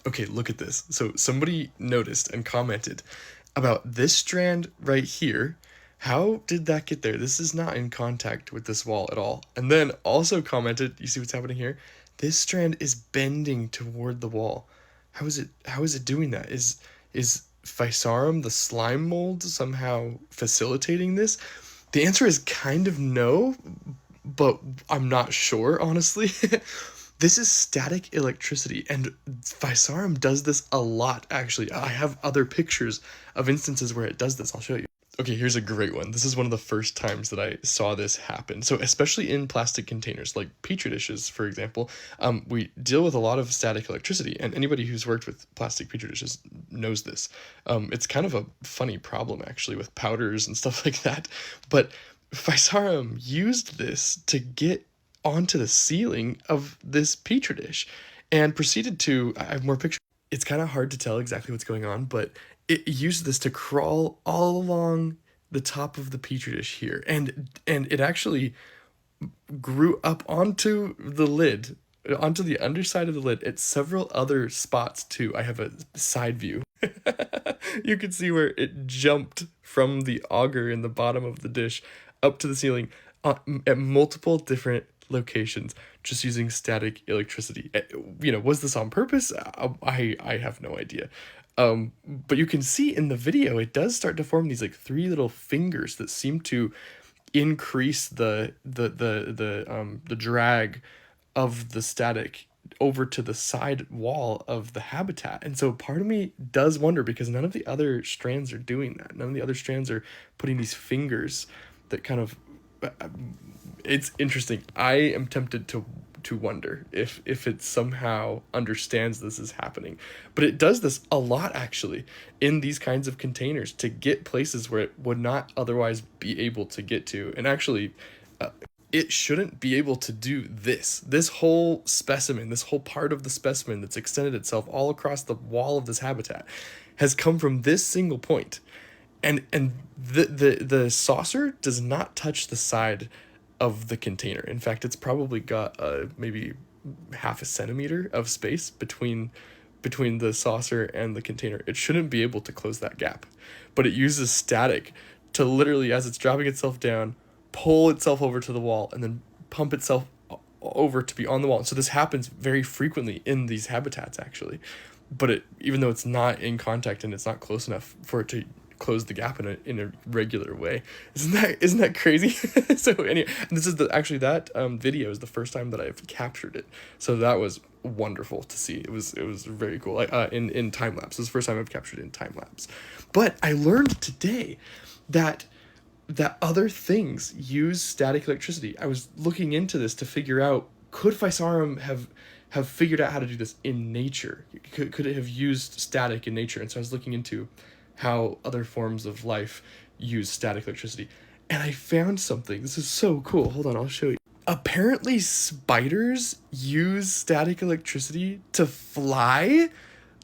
Okay, look at this. So somebody noticed and commented about this strand right here. How did that get there? This is not in contact with this wall at all. And then also commented, you see what's happening here? This strand is bending toward the wall. How is it doing that? Is Physarum, the slime mold, somehow facilitating this? The answer is kind of no, but I'm not sure, honestly. This is static electricity, and Physarum does this a lot, actually. I have other pictures of instances where it does this. I'll show you. Okay, here's a great one. This is one of the first times that I saw this happen. So, especially in plastic containers, like petri dishes, for example, we deal with a lot of static electricity, and anybody who's worked with plastic petri dishes knows this. It's kind of a funny problem, actually, with powders and stuff like that. But Physarum used this to get onto the ceiling of this petri dish and proceeded to, I have more pictures. It's kind of hard to tell exactly what's going on, but it used this to crawl all along the top of the petri dish here, and it actually grew up onto the lid, onto the underside of the lid at several other spots too. I have a side view. You can see where it jumped from the auger in the bottom of the dish up to the ceiling at multiple different locations just using static electricity. Was this on purpose? I have no idea. But you can see in the video it does start to form these like three little fingers that seem to increase the drag of the static over to the side wall of the habitat. And so part of me does wonder, because none of the other strands are doing that. None of the other strands are putting these fingers that kind of, it's interesting. I am tempted to wonder if it somehow understands this is happening. But it does this a lot, actually, in these kinds of containers to get places where it would not otherwise be able to get to. And actually, it shouldn't be able to do this whole specimen, this whole part of the specimen that's extended itself all across the wall of this habitat has come from this single point. And the saucer does not touch the side of the container. In fact, it's probably got maybe half a centimeter of space between the saucer and the container. It shouldn't be able to close that gap, but it uses static to literally, as it's dropping itself down, pull itself over to the wall and then pump itself over to be on the wall. So this happens very frequently in these habitats, actually. But even though it's not in contact and it's not close enough for it to close the gap in a regular way. Isn't that crazy? So anyway, this is actually that video is the first time that I've captured it. So that was wonderful to see. It was very cool. In time lapse. This is the first time I've captured it in time lapse. But I learned today that other things use static electricity. I was looking into this to figure out, could Physarum have figured out how to do this in nature? Could it have used static in nature? And so I was looking into how other forms of life use static electricity. And I found something. This is so cool. Hold on, I'll show you. Apparently, spiders use static electricity to fly.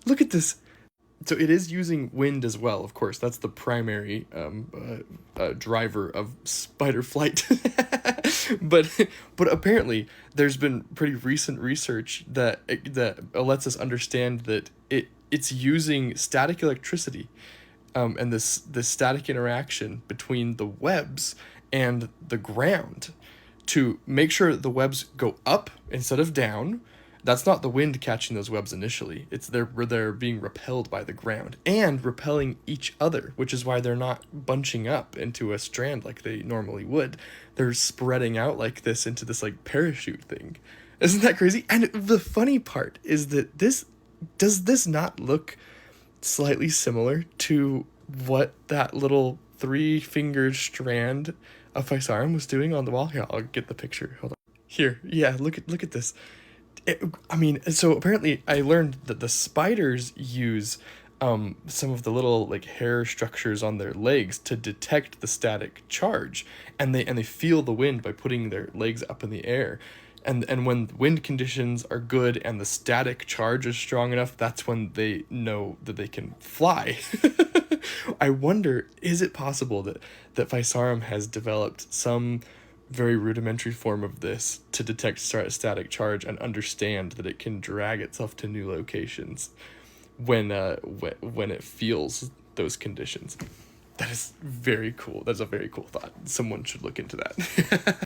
Look at this. So it is using wind as well, of course. That's the primary driver of spider flight. but but apparently, there's been pretty recent research that lets us understand that it's using static electricity, and this static interaction between the webs and the ground to make sure the webs go up instead of down. That's not the wind catching those webs initially. It's they're being repelled by the ground and repelling each other, which is why they're not bunching up into a strand like they normally would. They're spreading out like this into this like parachute thing. Isn't that crazy? And the funny part is that this not look slightly similar to what that little three-fingered strand of Physarum was doing on the wall? Here, I'll get the picture. Hold on. Here, yeah, look at this. So apparently I learned that the spiders use some of the little like hair structures on their legs to detect the static charge, and they feel the wind by putting their legs up in the air. And when wind conditions are good and the static charge is strong enough, that's when they know that they can fly. I wonder, is it possible that Physarum has developed some very rudimentary form of this to detect static charge and understand that it can drag itself to new locations when it feels those conditions. That is very cool. That's a very cool thought. Someone should look into that.